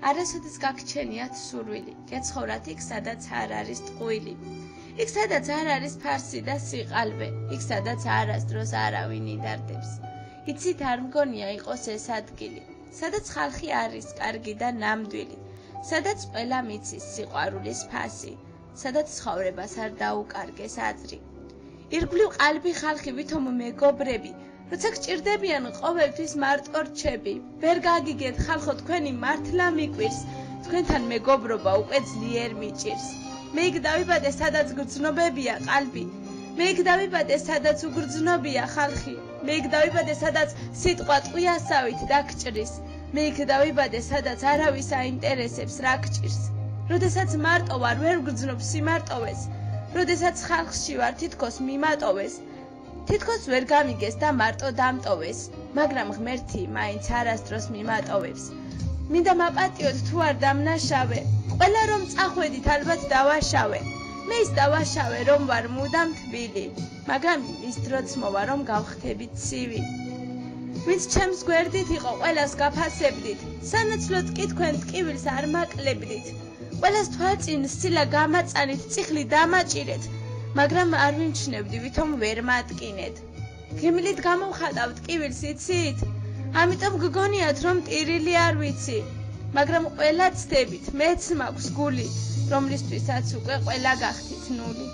არასოდეს გაგჩენიათ სურვილი, გეცხოვრათ იქ, სადაც არ არის ტყუილი. იქ, სადაც არ არის ფარსი და სიყალბე, იქ, სადაც არასდროს არავინ იდარდებს. იცით, არ მგონია იყოს ეს ადგილი, სადაც ხალხი არის კარგი და ნამდვილი, სადაც ყველა მიცის სიყვარულის ფასი, სადაც ცხოვრებას არ დაუკარგეს აზრი. ირგვლივ ყალბი ხალხი ვითომ მეგობრები, როცა გჭირდებიან ყოველთვის მარტო რჩები. ვერ გაგიგეთ ხალხო, თქვენი მართლა მიკვირს, თქვენთან მეგობრობა უკვე ძლიერ მიჭირს. მე იქ დავიბადე, სადაც გრძნობებია ყალბი, მე იქ დავიბადე, სადაც უგრძნობია ხალხი, მე იქ დავიბადე, სადაც სიტყვა ტყვიასავით დაგჭრის, მე იქ დავიბადე, სადაც არავის აინტერესებს რა გჭირს. როდესაც მარტო ვარ, ვერ ვგრძნობ სიმარტოვეს, როდესაც ხალხში ვარ, თითქოს მიმატოვეს, თითქოს ვერ გამიგეს და მარტო დამტოვეს, მაგრამ ღმერთი მაინც არასდროს მიმატოვებს. მინდა მაპატიოთ თუ არ დამნაშავე, ყველა რომ წახვედით ალბათ დავაშავე, მე ის დავაშავე რომ ვარ მუდამ თბილი, მაგრამ ის დროც მოვა რომ გავხდებით ცივი. ვინც ჩემს გვერდით იყო, ყველას გაფასებდით, სანაცვლოდ კი თქვენ ტკივილს არ მაკლებდით, ყველას თვალწინ სცილა გამაწანით, წიხლი დამაჭირეთ, მაგრამ არ ვიმჩნევდი, ვითომ ვერ მატკინეთ. ღიმილით გამოვხატავ ტკივილს, იცით? ამიტომ გგონიათ, რომ ტირილი არ ვიცი, მაგრამ ყველა ცდებით, მეც მაქვს გული, რომლისთვისაც უკვე ყველა გახდით ნული.